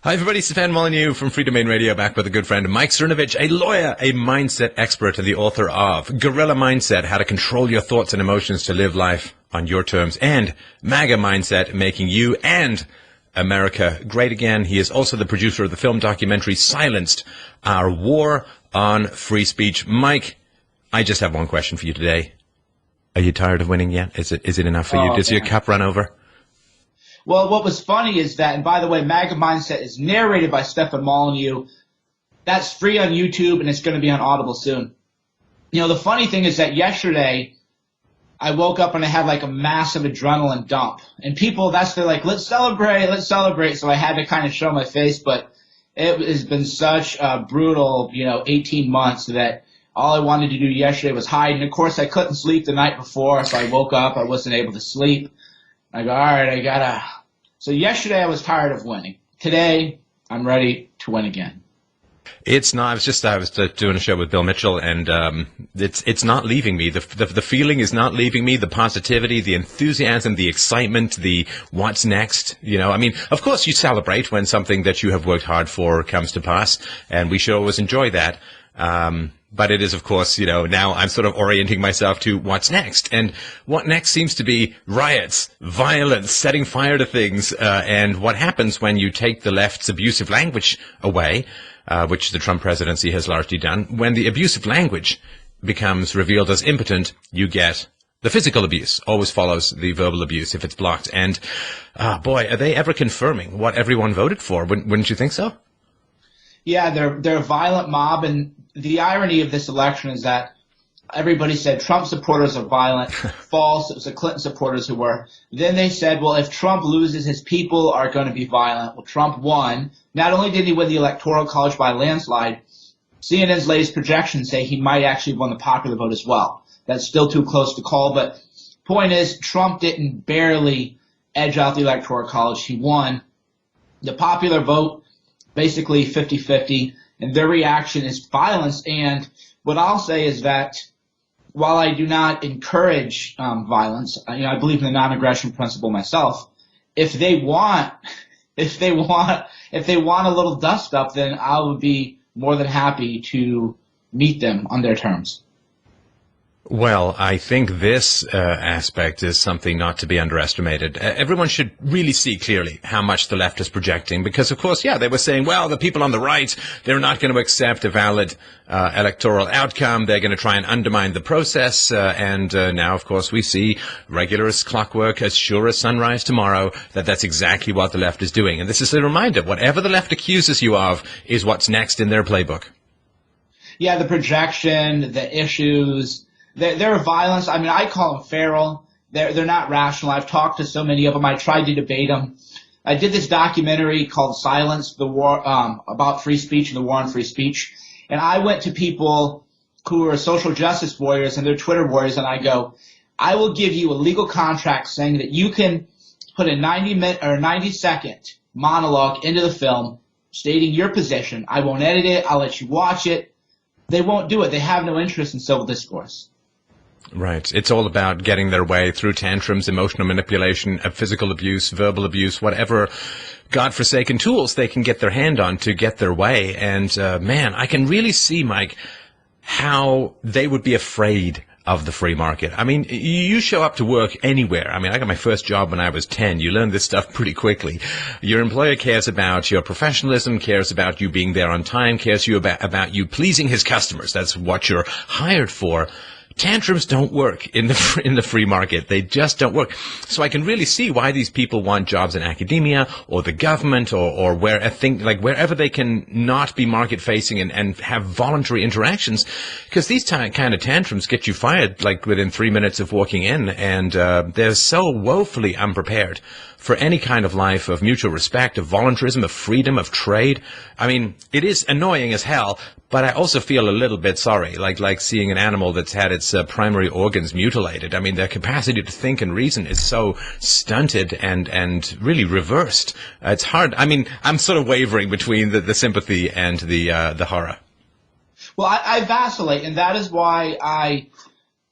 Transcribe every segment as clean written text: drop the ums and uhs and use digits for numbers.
Hi everybody, Stefan Molyneux from Free Domain Radio, back with a good friend, Mike Cernovich, a lawyer, a mindset expert, and the author of Guerrilla Mindset, How to Control Your Thoughts and Emotions to Live Life on Your Terms, and MAGA Mindset, Making You and America Great Again. He is also the producer of the film documentary Silenced, Our War on Free Speech. Mike, I just have one question for you today. Are you tired of winning yet? Is it enough for you? Does your cup run over? Well, what was funny is that, and by the way, MAGA Mindset is narrated by Stefan Molyneux. That's free on YouTube, and it's going to be on Audible soon. You know, the funny thing is that yesterday I woke up and I had like a massive adrenaline dump. And people, they're like, let's celebrate. So I had to kind of show my face, but it has been such a brutal, 18 months that all I wanted to do yesterday was hide. And, of course, I couldn't sleep the night before, so I woke up. I wasn't able to sleep. I go, all right, So yesterday I was tired of winning. Today I'm ready to win again. It's not. I was doing a show with Bill Mitchell, and it's not leaving me. The feeling is not leaving me. The positivity, the enthusiasm, the excitement, the what's next. Of course you celebrate when something that you have worked hard for comes to pass, and we should always enjoy that. But it is, of course, now I'm sort of orienting myself to what's next. And what next seems to be riots, violence, setting fire to things, and what happens when you take the left's abusive language away, which the Trump presidency has largely done. When the abusive language becomes revealed as impotent, you get the physical abuse. Always follows the verbal abuse if it's blocked. And, boy, are they ever confirming what everyone voted for? Wouldn't you think so? Yeah, they're a violent mob, and the irony of this election is that everybody said Trump supporters are violent. False. It was the Clinton supporters who were. Then they said, well, if Trump loses, his people are going to be violent. Well, Trump won. Not only did he win the Electoral College by a landslide, CNN's latest projections say he might actually have won the popular vote as well. That's still too close to call, but point is, Trump didn't barely edge out the Electoral College. He won. The popular vote, basically 50-50, and their reaction is violence. And what I'll say is that while I do not encourage violence, I believe in the non-aggression principle myself. If they want a little dust up, then I would be more than happy to meet them on their terms. Well, I think this aspect is something not to be underestimated. Everyone should really see clearly how much the left is projecting because, of course, they were saying, well, the people on the right, they're not going to accept a valid electoral outcome. They're going to try and undermine the process. And now, of course, we see regular as clockwork, as sure as sunrise tomorrow, that's exactly what the left is doing. And this is a reminder, whatever the left accuses you of is what's next in their playbook. Yeah, the projection, the issues. They're violence. I call them feral. They're not rational. I've talked to so many of them. I tried to debate them. I did this documentary called Silence, the war about free speech and the war on free speech. And I went to people who are social justice warriors and they're Twitter warriors, and I go, I will give you a legal contract saying that you can put a 90-minute or 90-second monologue into the film stating your position. I won't edit it. I'll let you watch it. They won't do it. They have no interest in civil discourse. Right. It's all about getting their way through tantrums, emotional manipulation, physical abuse, verbal abuse, whatever godforsaken tools they can get their hand on to get their way. And, man, I can really see, Mike, how they would be afraid of the free market. You show up to work anywhere. I got my first job when I was 10. You learn this stuff pretty quickly. Your employer cares about your professionalism, cares about you being there on time, cares about you pleasing his customers. That's what you're hired for. Tantrums don't work in the free market. They just don't work. So I can really see why these people want jobs in academia or the government or wherever they can not be market facing and have voluntary interactions, because these kind of tantrums get you fired like within 3 minutes of walking in, and they're so woefully unprepared for any kind of life of mutual respect, of voluntarism, of freedom, of trade. It is annoying as hell, but I also feel a little bit sorry, like seeing an animal that's had its primary organs mutilated. Their capacity to think and reason is so stunted and really reversed. It's hard. I'm sort of wavering between the sympathy and the horror. Well, I vacillate, and that is why I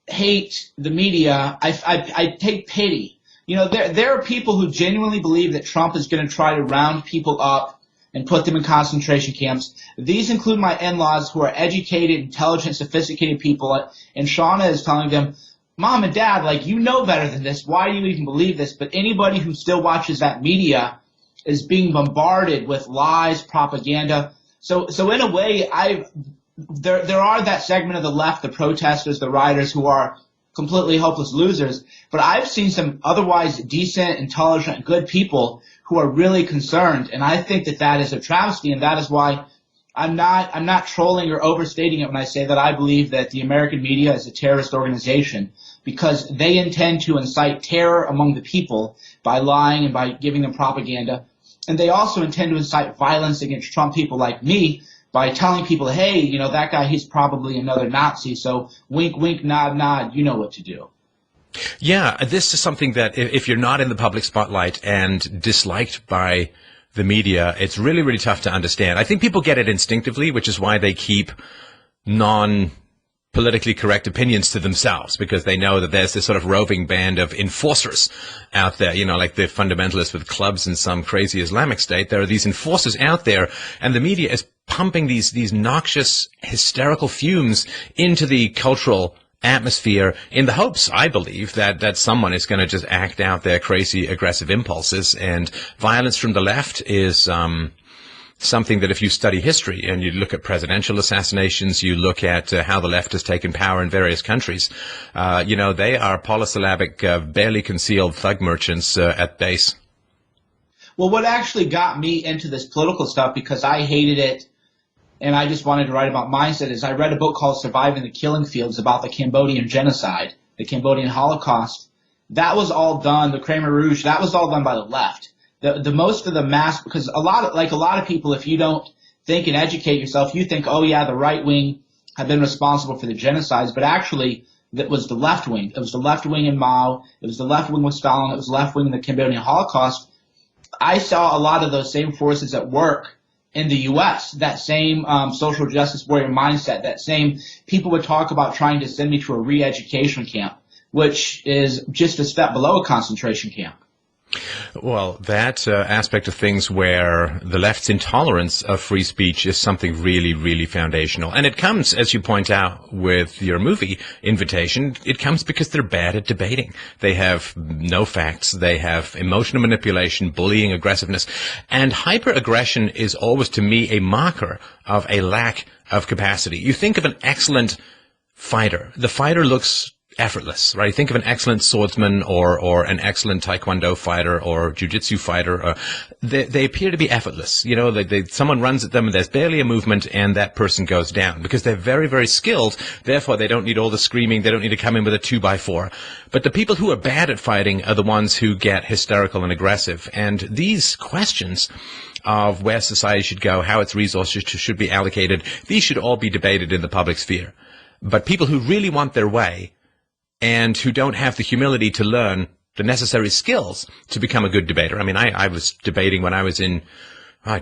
hate the media. I take pity. There are people who genuinely believe that Trump is going to try to round people up and put them in concentration camps. These include my in-laws, who are educated, intelligent, sophisticated people. And Shauna is telling them, Mom and Dad, like, you know better than this. Why do you even believe this? But anybody who still watches that media is being bombarded with lies, propaganda. So in a way, there are that segment of the left, the protesters, the rioters, who are completely hopeless losers. But I've seen some otherwise decent, intelligent, good people who are really concerned. And I think that is a travesty. And that is why I'm not trolling or overstating it when I say that I believe that the American media is a terrorist organization, because they intend to incite terror among the people by lying and by giving them propaganda. And they also intend to incite violence against Trump people like me by telling people, hey, you know, that guy, he's probably another Nazi. So wink, wink, nod, nod, you know what to do. Yeah, this is something that if you're not in the public spotlight and disliked by the media, it's really, really tough to understand. I think people get it instinctively, which is why they keep non-politically correct opinions to themselves, because they know that there's this sort of roving band of enforcers out there, you know, like the fundamentalists with clubs in some crazy Islamic state. There are these enforcers out there, and the media is pumping these noxious, hysterical fumes into the cultural atmosphere in the hopes, I believe, that someone is going to just act out their crazy, aggressive impulses. And violence from the left is something that, if you study history and you look at presidential assassinations, you look at how the left has taken power in various countries, you know, they are polysyllabic, barely concealed thug merchants at base. Well, what actually got me into this political stuff, because I hated it and I just wanted to write about mindset, is I read a book called Surviving the Killing Fields about the Cambodian genocide, the Cambodian Holocaust. That was all done, the Khmer Rouge, that was all done by the left. The most of the mass, because a lot of people, if you don't think and educate yourself, you think, oh yeah, the right wing have been responsible for the genocides, but actually that was the left wing. It was the left wing in Mao, it was the left wing with Stalin, it was the left wing in the Cambodian Holocaust. I saw a lot of those same forces at work in the U.S., that same social justice warrior mindset, that same people would talk about trying to send me to a re-education camp, which is just a step below a concentration camp. Well, that aspect of things where the left's intolerance of free speech is something really, really foundational. And it comes, as you point out with your movie Invitation, it comes because they're bad at debating. They have no facts. They have emotional manipulation, bullying, aggressiveness. And hyper-aggression is always, to me, a marker of a lack of capacity. You think of an excellent fighter. The fighter looks effortless, right? Think of an excellent swordsman or an excellent taekwondo fighter or jiu-jitsu fighter. They appear to be effortless. You know, someone runs at them and there's barely a movement and that person goes down because they're very, very skilled. Therefore, they don't need all the screaming. They don't need to come in with a 2x4. But the people who are bad at fighting are the ones who get hysterical and aggressive. And these questions of where society should go, how its resources should be allocated, these should all be debated in the public sphere. But people who really want their way and who don't have the humility to learn the necessary skills to become a good debater. I mean, I was debating when I was in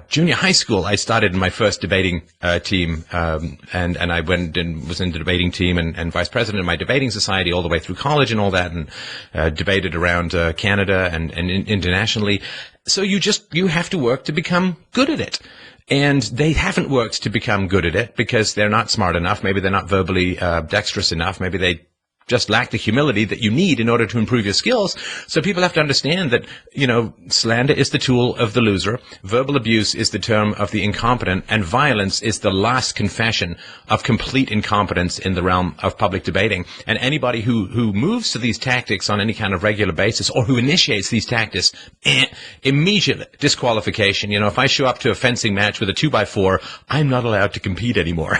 junior high school. I started in my first debating team, and I went and was in the debating team and vice president of my debating society all the way through college and all that, and debated around Canada and internationally. So you have to work to become good at it. And they haven't worked to become good at it because they're not smart enough. Maybe they're not verbally dexterous enough. Maybe they just lack the humility that you need in order to improve your skills. So people have to understand that, you know, slander is the tool of the loser, verbal abuse is the term of the incompetent, and violence is the last confession of complete incompetence in the realm of public debating. And anybody who moves to these tactics on any kind of regular basis or who initiates these tactics, immediate disqualification. You know, if I show up to a fencing match with a 2x4, I'm not allowed to compete anymore.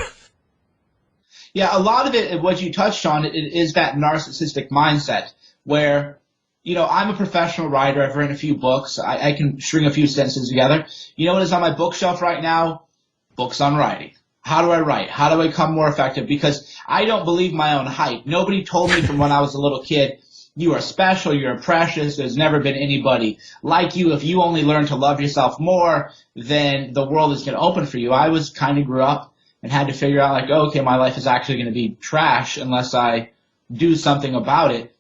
Yeah, a lot of it, what you touched on, it is that narcissistic mindset where, you know, I'm a professional writer. I've written a few books. I can string a few sentences together. You know what is on my bookshelf right now? Books on writing. How do I write? How do I become more effective? Because I don't believe my own hype. Nobody told me from when I was a little kid, you are special, you're precious, there's never been anybody like you. If you only learn to love yourself more, then the world is going to open for you. I was kind of grew up and had to figure out, like, okay, my life is actually going to be trash unless I do something about it.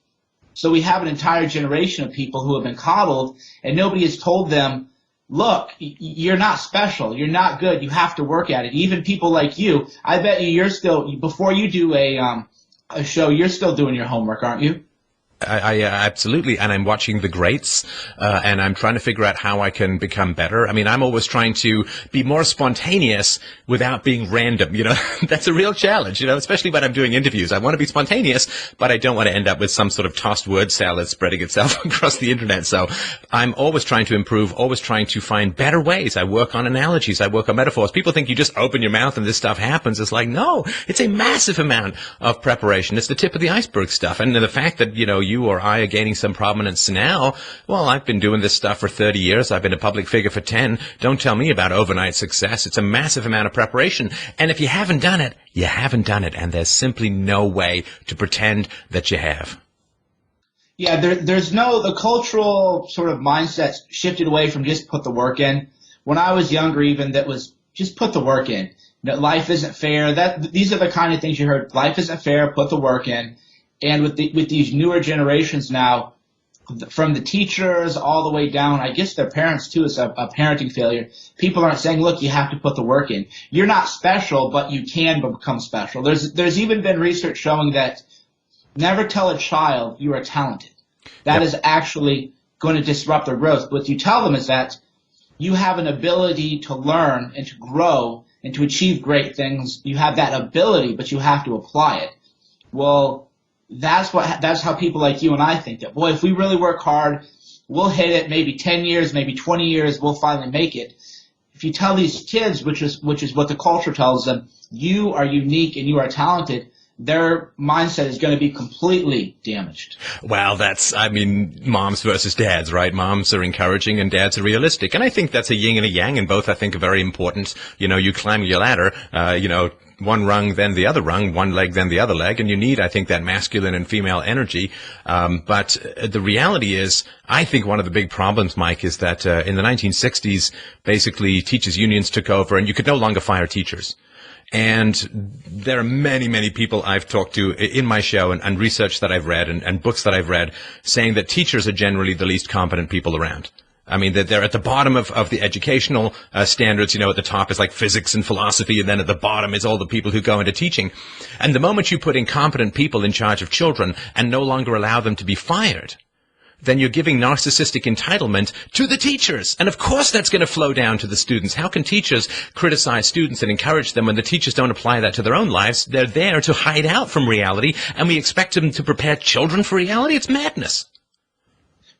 So we have an entire generation of people who have been coddled, and nobody has told them, look, you're not special. You're not good. You have to work at it. Even people like you, I bet you're still, before you do a show, you're still doing your homework, aren't you? I absolutely, and I'm watching the greats, and I'm trying to figure out how I can become better. I mean, I'm always trying to be more spontaneous without being random. That's a real challenge. Especially when I'm doing interviews. I want to be spontaneous, but I don't want to end up with some sort of tossed word salad spreading itself across the internet. So I'm always trying to improve, always trying to find better ways. I work on analogies, I work on metaphors. People think you just open your mouth and this stuff happens. It's like, no, it's a massive amount of preparation. It's the tip of the iceberg stuff, and the fact that you or I are gaining some prominence now. Well, I've been doing this stuff for 30 years. I've been a public figure for 10. Don't tell me about overnight success. It's a massive amount of preparation. And if you haven't done it, you haven't done it. And there's simply no way to pretend that you have. Yeah, the cultural sort of mindset shifted away from just put the work in. When I was younger, even, that was just put the work in. Life isn't fair. These are the kind of things you heard. Life isn't fair. Put the work in. And with these newer generations now, from the teachers all the way down, I guess their parents too, is a parenting failure. People aren't saying, look, you have to put the work in. You're not special, but you can become special. There's even been research showing that never tell a child you are talented. That is actually going to disrupt their growth. What you tell them is that you have an ability to learn and to grow and to achieve great things. You have that ability, but you have to apply it. Well, that's how people like you and I think that, boy, if we really work hard, we'll hit it. Maybe 10 years, maybe 20 years, we'll finally make it. If you tell these kids, which is what the culture tells them, you are unique and you are talented, their mindset is going to be completely damaged. Well, moms versus dads, right? Moms are encouraging and dads are realistic. And I think that's a yin and a yang, and both I think are very important. You climb your ladder, one rung, then the other rung, one leg, then the other leg, and you need, I think, that masculine and female energy. But the reality is, I think one of the big problems, Mike, is that in the 1960s, basically teachers' unions took over, and you could no longer fire teachers. And there are many, many people I've talked to in my show and research that I've read and books that I've read saying that teachers are generally the least competent people around. I mean, that they're at the bottom of the educational standards. At the top is like physics and philosophy, and then at the bottom is all the people who go into teaching. And the moment you put incompetent people in charge of children and no longer allow them to be fired, then you're giving narcissistic entitlement to the teachers. And of course that's going to flow down to the students. How can teachers criticize students and encourage them when the teachers don't apply that to their own lives? They're there to hide out from reality, and we expect them to prepare children for reality? It's madness.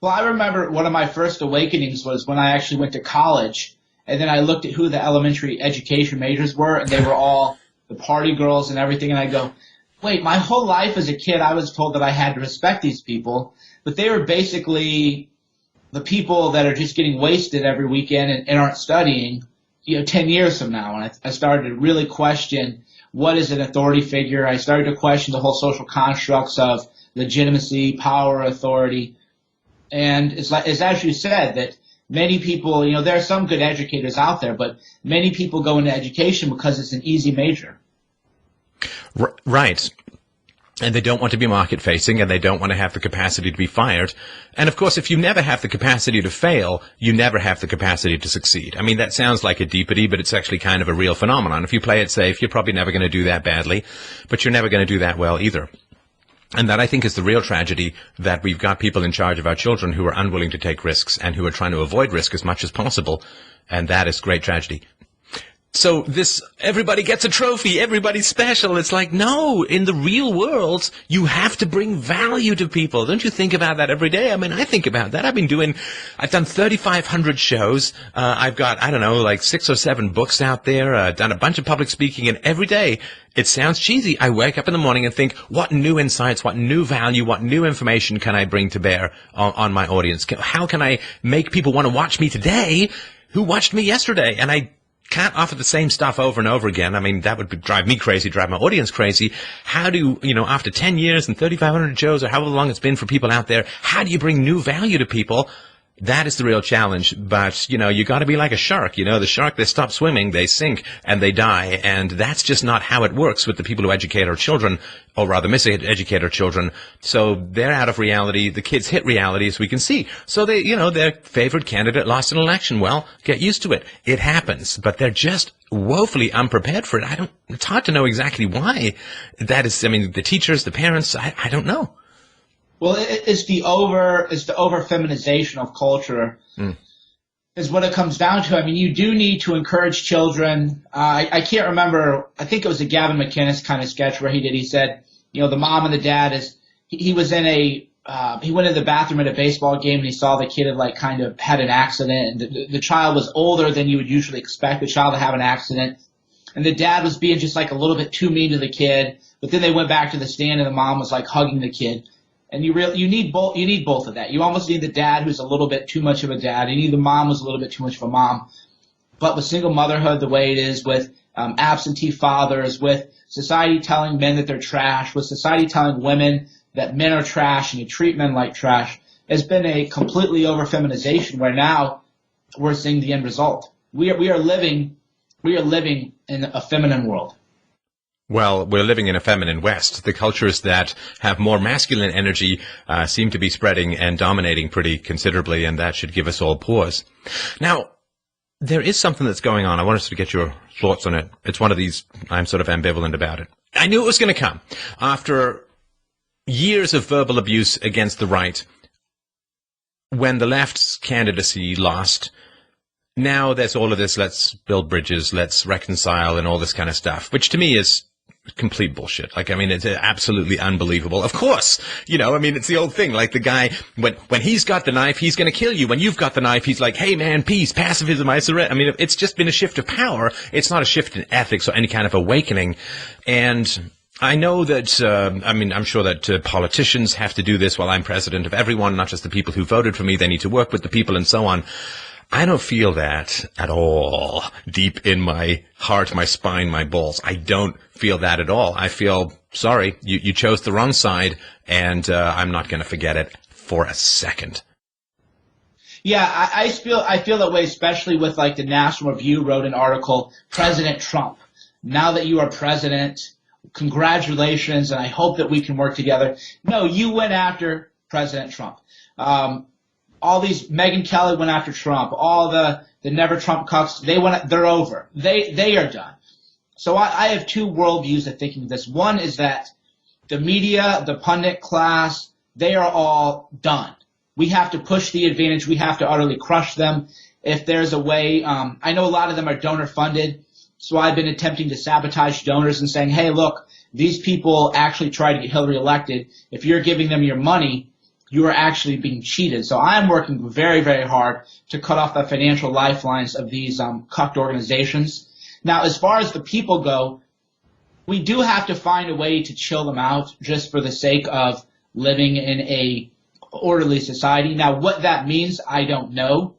Well, I remember one of my first awakenings was when I actually went to college, and then I looked at who the elementary education majors were, and they were all the party girls and everything, and I go, wait, my whole life as a kid I was told that I had to respect these people, but they were basically the people that are just getting wasted every weekend and aren't studying, 10 years from now. And I started to really question what is an authority figure. I started to question the whole social constructs of legitimacy, power, authority. And it's as you said, that many people, there are some good educators out there, but many people go into education because it's an easy major. Right. And they don't want to be market facing, and they don't want to have the capacity to be fired. And of course, if you never have the capacity to fail, you never have the capacity to succeed. I mean, that sounds like a deepity, but it's actually kind of a real phenomenon. If you play it safe, you're probably never going to do that badly, but you're never going to do that well either. And that, I think, is the real tragedy, that we've got people in charge of our children who are unwilling to take risks and who are trying to avoid risk as much as possible. And that is great tragedy. So everybody gets a trophy, everybody's special. It's like, no, in the real world, you have to bring value to people. Don't you think about that every day? I mean, I think about that. I've done 3,500 shows. I've got, 6 or 7 books out there, done a bunch of public speaking, and every day, it sounds cheesy, I wake up in the morning and think, what new insights, what new value, what new information can I bring to bear on my audience? How can I make people want to watch me today who watched me yesterday? And I can't offer the same stuff over and over again. I mean, that would drive me crazy, drive my audience crazy. How do, after 10 years and 3,500 shows, or however long it's been for people out there, how do you bring new value to people? That is the real challenge. But, you got to be like a shark. The shark, they stop swimming, they sink, and they die. And that's just not how it works with the people who educate our children, or rather miseducate our children. So they're out of reality. The kids hit reality, as we can see. So they, their favorite candidate lost an election. Well, get used to it. It happens. But they're just woefully unprepared for it. It's hard to know exactly why that is. I mean, the teachers, the parents, I don't know. Well, it's the over feminization of culture is what it comes down to. I mean, you do need to encourage children. I can't remember. I think it was a Gavin McInnes kind of sketch where he said, the mom and the dad he was in he went into the bathroom at a baseball game and he saw the kid had kind of had an accident, and the child was older than you would usually expect the child to have an accident. And the dad was being just a little bit too mean to the kid, but then they went back to the stand and the mom was hugging the kid. And you need both of that. You almost need the dad who's a little bit too much of a dad. You need the mom who's a little bit too much of a mom. But with single motherhood, the way it is, with absentee fathers, with society telling men that they're trash, with society telling women that men are trash and you treat men like trash, it's been a completely over feminization where now we're seeing the end result. We are living in a feminine world. Well, we're living in a feminine West. The cultures that have more masculine energy seem to be spreading and dominating pretty considerably, and that should give us all pause. Now, there is something that's going on. I want us to get your thoughts on it. It's one of these, I'm sort of ambivalent about it. I knew it was going to come. After years of verbal abuse against the right, when the left's candidacy lost, now there's all of this, let's build bridges, let's reconcile, and all this kind of stuff, which to me is complete bullshit. It's absolutely unbelievable. Of course, it's the old thing. The guy, when he's got the knife, he's going to kill you. When you've got the knife, he's like, hey man, peace, pacifism, I surrender. It's just been a shift of power. It's not a shift in ethics or any kind of awakening. And I know that, I'm sure that politicians have to do this while I'm president of everyone, not just the people who voted for me. They need to work with the people and so on. I don't feel that at all deep in my heart, my spine, my balls. I don't feel that at all. I feel, sorry, you chose the wrong side, and I'm not going to forget it for a second. Yeah, I feel that way, especially with the National Review wrote an article, President Trump, now that you are president, congratulations, and I hope that we can work together. No, you went after President Trump. All these, Megyn Kelly went after Trump. All the Never Trump cucks, they're over. They are done. So I have two worldviews of thinking of this. One is that the media, the pundit class, they are all done. We have to push the advantage. We have to utterly crush them. If there's a way, I know a lot of them are donor funded. So I've been attempting to sabotage donors and saying, hey, look, these people actually tried to get Hillary elected. If you're giving them your money, you are actually being cheated. So I'm working very, very hard to cut off the financial lifelines of these cucked organizations. Now, as far as the people go, we do have to find a way to chill them out just for the sake of living in a orderly society. Now, what that means, I don't know.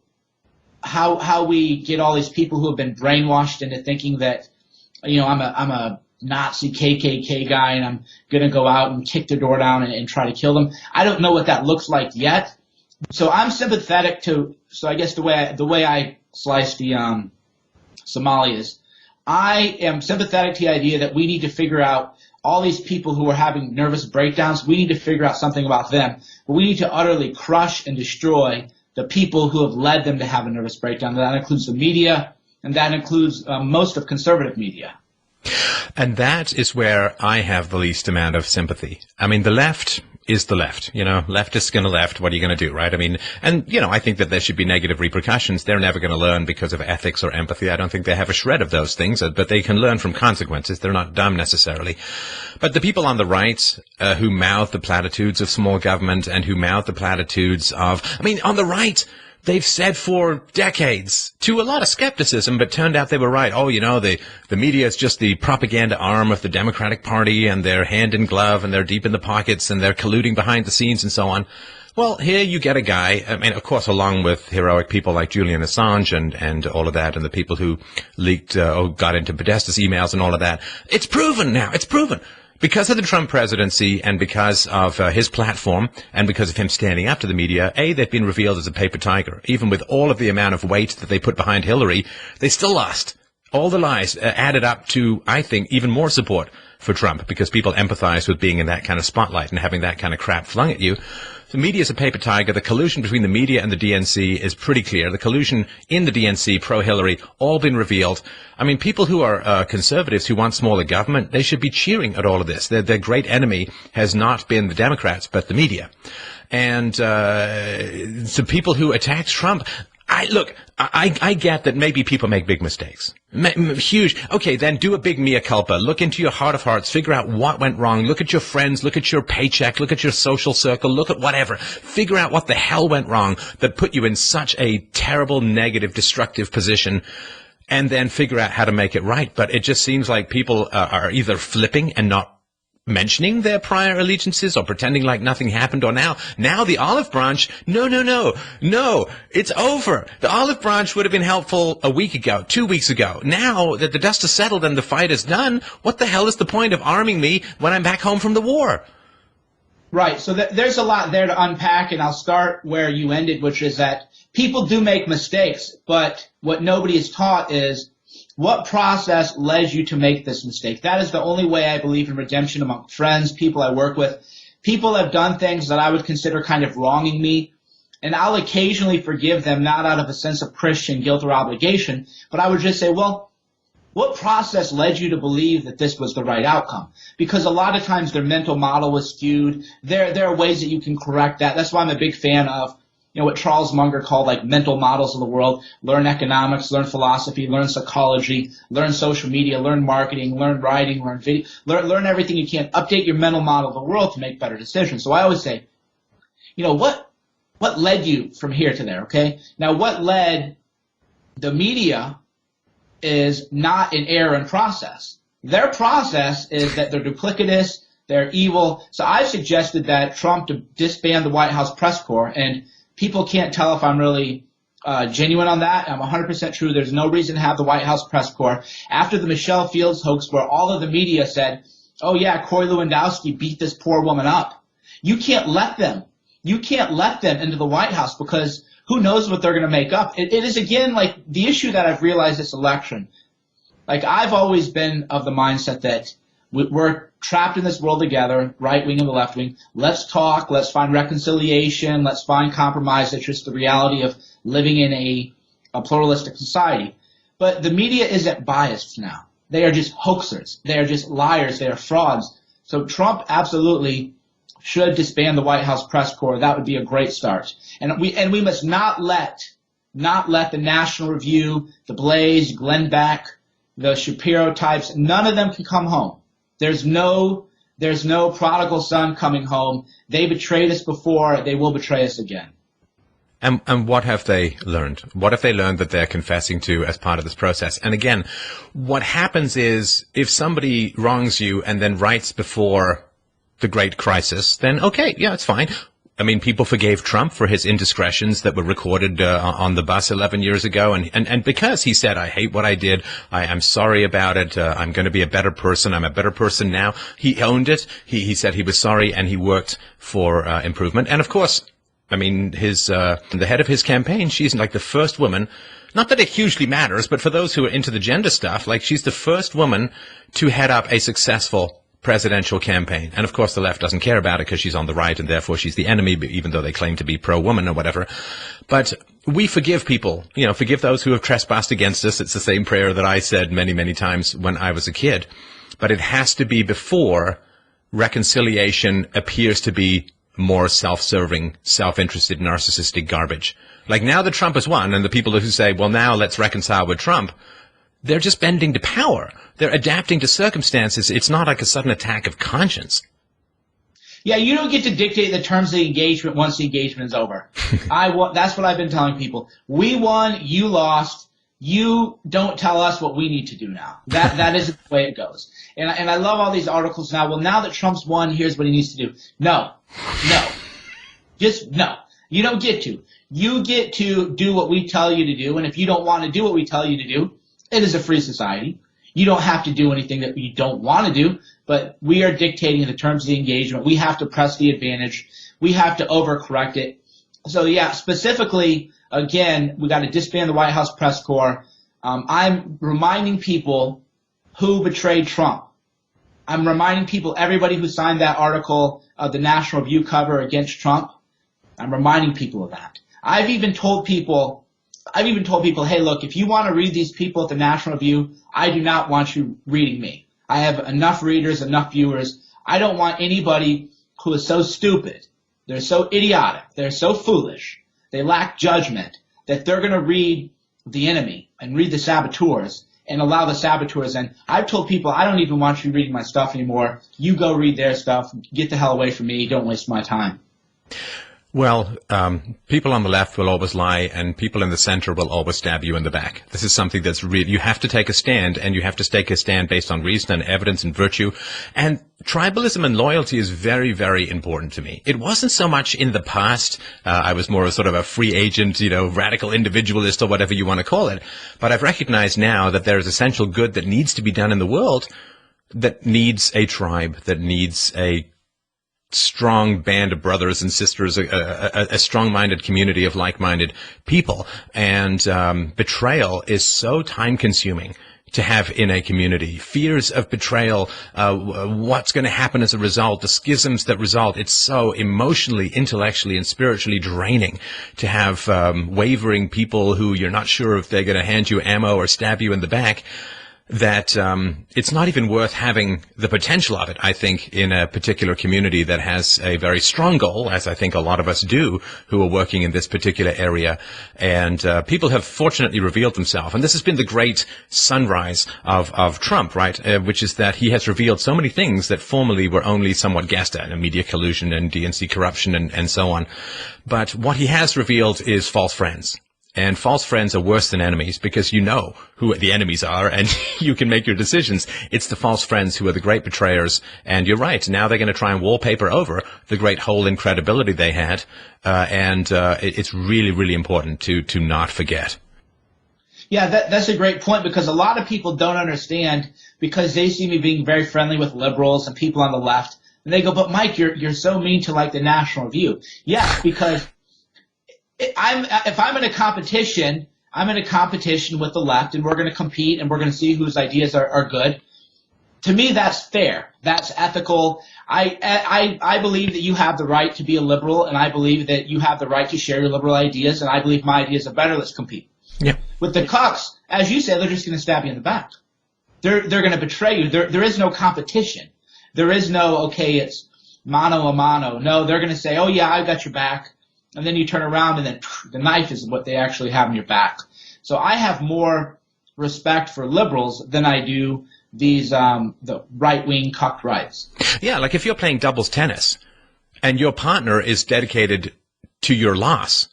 How we get all these people who have been brainwashed into thinking that, I'm a Nazi KKK guy and I'm going to go out and kick the door down and try to kill them. I don't know what that looks like yet. So I'm sympathetic to, I guess the way I slice the Somalis, I am sympathetic to the idea that we need to figure out all these people who are having nervous breakdowns. We need to figure out something about them. But we need to utterly crush and destroy the people who have led them to have a nervous breakdown. That includes the media, and that includes most of conservative media. And that is where I have the least amount of sympathy. The left is the left. Leftists going to left. What are you going to do, right? I think that there should be negative repercussions. They're never going to learn because of ethics or empathy. I don't think they have a shred of those things, but they can learn from consequences. They're not dumb necessarily. But the people on the right who mouth the platitudes of small government and who mouth the platitudes of, on the right, they've said for decades, to a lot of skepticism, but turned out they were right. Oh, the media is just the propaganda arm of the Democratic Party, and they're hand in glove, and they're deep in the pockets, and they're colluding behind the scenes, and so on. Well, here you get a guy, of course, along with heroic people like Julian Assange and all of that, and the people who leaked, got into Podesta's emails and all of that. It's proven now. It's proven. Because of the Trump presidency and because of his platform and because of him standing up to the media, they've been revealed as a paper tiger. Even with all of the amount of weight that they put behind Hillary, they still lost. All the lies added up to, I think, even more support for Trump because people empathize with being in that kind of spotlight and having that kind of crap flung at you. The media is a paper tiger. The collusion between the media and the DNC is pretty clear. The collusion in the DNC, pro-Hillary, all been revealed. I mean, people who are conservatives who want smaller government, they should be cheering at all of this. Their great enemy has not been the Democrats, but the media. And so people who attack Trump, I get that maybe people make big mistakes. Huge. Okay, then do a big mea culpa. Look into your heart of hearts. Figure out what went wrong. Look at your friends. Look at your paycheck. Look at your social circle. Look at whatever. Figure out what the hell went wrong that put you in such a terrible, negative, destructive position, and then figure out how to make it right. But it just seems like people are either flipping and not mentioning their prior allegiances or pretending like nothing happened, or now the olive branch, no, it's over. The olive branch would have been helpful a week ago, 2 weeks ago. Now that the dust has settled and the fight is done, what the hell is the point of arming me when I'm back home from the war? Right. So there's a lot there to unpack, and I'll start where you ended, which is that people do make mistakes, but what nobody is taught is what process led you to make this mistake? That is the only way I believe in redemption among friends, people I work with. People have done things that I would consider kind of wronging me, and I'll occasionally forgive them, not out of a sense of Christian guilt or obligation, but I would just say, well, what process led you to believe that this was the right outcome? Because a lot of times their mental model was skewed. There are ways that you can correct that. That's why I'm a big fan of what Charles Munger called like mental models of the world. Learn economics, learn philosophy, learn psychology, learn social media, learn marketing, learn writing, learn video, learn everything you can. Update your mental model of the world to make better decisions. So I always say, what led you from here to there, okay? Now, what led the media is not an error in process. Their process is that they're duplicitous, they're evil. So I've suggested that Trump to disband the White House press corps, and people can't tell if I'm really genuine on that. I'm 100% true. There's no reason to have the White House press corps. After the Michelle Fields hoax, where all of the media said, oh yeah, Corey Lewandowski beat this poor woman up. You can't let them. You can't let them into the White House because who knows what they're going to make up. It is, again, like the issue that I've realized this election. Like I've always been of the mindset that we're trapped in this world together, right wing and the left wing. Let's talk. Let's find reconciliation. Let's find compromise. It's just the reality of living in a pluralistic society. But the media isn't biased now. They are just hoaxers. They are just liars. They are frauds. So Trump absolutely should disband the White House press corps. That would be a great start. And we must not let the National Review, the Blaze, Glenn Beck, the Shapiro types, none of them can come home. There's no prodigal son coming home. They betrayed us before. They will betray us again. And what have they learned? What have they learned that they're confessing to as part of this process? And again, what happens is if somebody wrongs you and then writes before the great crisis, then okay, yeah, it's fine. I mean, people forgave Trump for his indiscretions that were recorded on the bus 11 years ago. And because he said, I hate what I did, I'm sorry about it, I'm going to be a better person, I'm a better person now. He owned it. He said he was sorry, and he worked for improvement. And of course, I mean, the head of his campaign, she's like the first woman, not that it hugely matters, but for those who are into the gender stuff, like she's the first woman to head up a successful presidential campaign. And of course the left doesn't care about it because she's on the right and therefore she's the enemy, even though they claim to be pro-woman or whatever. But we forgive people, forgive those who have trespassed against us. It's the same prayer that I said many, many times when I was a kid. But it has to be before reconciliation appears to be more self-serving, self-interested, narcissistic garbage. Like now that Trump has won and the people who say, well, now let's reconcile with Trump, they're just bending to power. They're adapting to circumstances. It's not like a sudden attack of conscience. Yeah, you don't get to dictate the terms of the engagement once the engagement is over. That's what I've been telling people. We won, you lost. You don't tell us what we need to do now. That isn't the way it goes. And I love all these articles now. Well, now that Trump's won, here's what he needs to do. No. Just no. You don't get to. You get to do what we tell you to do. And if you don't want to do what we tell you to do, it is a free society. You don't have to do anything that you don't want to do, but we are dictating the terms of the engagement. We have to press the advantage. We have to overcorrect it. So yeah, specifically, again, we got to disband the White House press corps. I'm reminding people who betrayed Trump. I'm reminding people, everybody who signed that article of the National Review cover against Trump, I'm reminding people of that. I've even told people, hey, look, if you want to read these people at the National Review, I do not want you reading me. I have enough readers, enough viewers. I don't want anybody who is so stupid, they're so idiotic, they're so foolish, they lack judgment, that they're going to read the enemy and read the saboteurs and allow the saboteurs in. I've told people, I don't even want you reading my stuff anymore. You go read their stuff. Get the hell away from me. Don't waste my time. Well, people on the left will always lie, and people in the center will always stab you in the back. This is something that's you have to take a stand, and you have to take a stand based on reason and evidence and virtue. And tribalism and loyalty is very, very important to me. It wasn't so much in the past. I was more of sort of a free agent, radical individualist or whatever you want to call it. But I've recognized now that there is essential good that needs to be done in the world that needs a tribe, that needs a strong band of brothers and sisters, a strong-minded community of like-minded people. And betrayal is so time-consuming to have in a community. Fears of betrayal, what's going to happen as a result, the schisms that result. It's so emotionally, intellectually, and spiritually draining to have wavering people who you're not sure if they're going to hand you ammo or stab you in the back, that it's not even worth having the potential of it, I think, in a particular community that has a very strong goal, as I think a lot of us do who are working in this particular area. And people have fortunately revealed themselves. And this has been the great sunrise of Trump, right, which is that he has revealed so many things that formerly were only somewhat guessed at, media collusion and DNC corruption and so on. But what he has revealed is false friends. And false friends are worse than enemies because you know who the enemies are and you can make your decisions. It's the false friends who are the great betrayers. And you're right. Now they're going to try and wallpaper over the great hole in credibility they had. It's really, really important to not forget. Yeah, that's a great point because a lot of people don't understand because they see me being very friendly with liberals and people on the left. And they go, but Mike, you're so mean to like the National Review. Yeah, because if I'm in a competition, I'm in a competition with the left, and we're going to compete, and we're going to see whose ideas are good. To me, that's fair. That's ethical. I believe that you have the right to be a liberal, and I believe that you have the right to share your liberal ideas, and I believe my ideas are better. Let's compete. Yeah. With the cucks, as you say, they're just going to stab you in the back. They're going to betray you. There is no competition. There is no, okay, it's mano a mano. No, they're going to say, oh, yeah, I got your back. And then you turn around and then the knife is what they actually have in your back. So I have more respect for liberals than I do these the right-wing cuck rights. Yeah, like if you're playing doubles tennis and your partner is dedicated to your loss,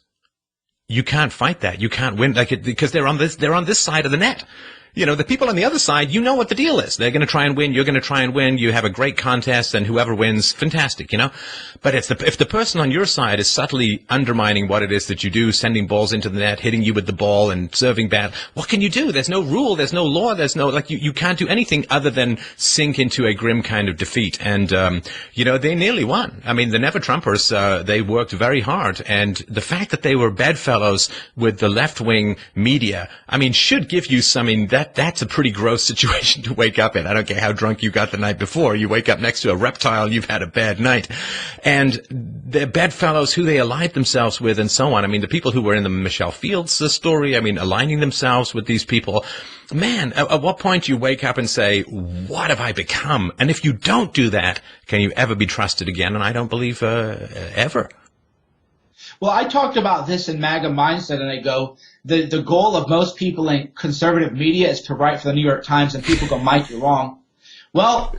you can't fight that. You can't win because they're on this side of the net. The people on the other side, you know what the deal is. They're going to try and win. You're going to try and win. You have a great contest, and whoever wins, fantastic, But if the person on your side is subtly undermining what it is that you do, sending balls into the net, hitting you with the ball, and serving bad, what can you do? There's no rule. There's no law. There's no, you can't do anything other than sink into a grim kind of defeat. And, they nearly won. I mean, the Never Trumpers, they worked very hard. And the fact that they were bedfellows with the left-wing media, should give you that's a pretty gross situation to wake up in. I don't care how drunk you got the night before. You wake up next to a reptile and you've had a bad night. And the bedfellows who they allied themselves with and so on. The people who were in the Michelle Fields story, aligning themselves with these people. Man, at what point do you wake up and say, what have I become? And if you don't do that, can you ever be trusted again? And I don't believe ever. Well, I talked about this in MAGA Mindset, and I go, the goal of most people in conservative media is to write for the New York Times, and people go, Mike, you're wrong. Well,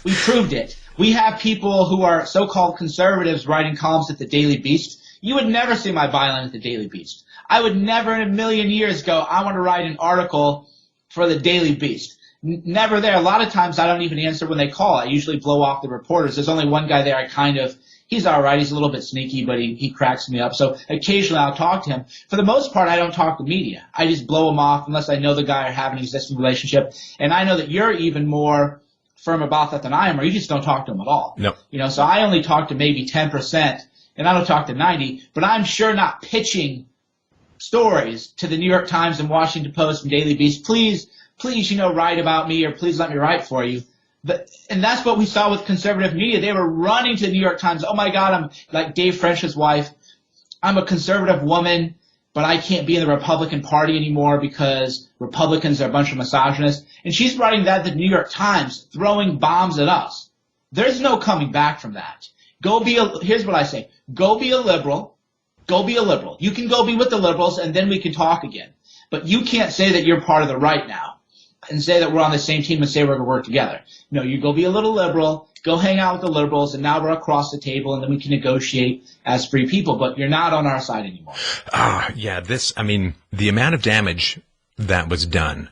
we proved it. We have people who are so-called conservatives writing columns at the Daily Beast. You would never see my byline at the Daily Beast. I would never in a million years go, I want to write an article for the Daily Beast. Never there. A lot of times I don't even answer when they call. I usually blow off the reporters. There's only one guy there I kind of he's all right. He's a little bit sneaky, but he cracks me up. So occasionally I'll talk to him. For the most part, I don't talk to media. I just blow him off unless I know the guy or have an existing relationship. And I know that you're even more firm about that than I am, or you just don't talk to him at all. No. So I only talk to maybe 10%, and I don't talk to 90%, but I'm sure not pitching stories to the New York Times and Washington Post and Daily Beast. Please, write about me, or please let me write for you. And that's what we saw with conservative media. They were running to the New York Times. Oh my God, I'm like Dave French's wife. I'm a conservative woman, but I can't be in the Republican Party anymore because Republicans are a bunch of misogynists. And she's writing that to the New York Times, throwing bombs at us. There's no coming back from that. Here's what I say. Go be a liberal. Go be a liberal. You can go be with the liberals, and then we can talk again. But you can't say that you're part of the right now and say that we're on the same team and say we're going to work together. No, you go be a little liberal, go hang out with the liberals, and now we're across the table, and then we can negotiate as free people. But you're not on our side anymore. The amount of damage that was done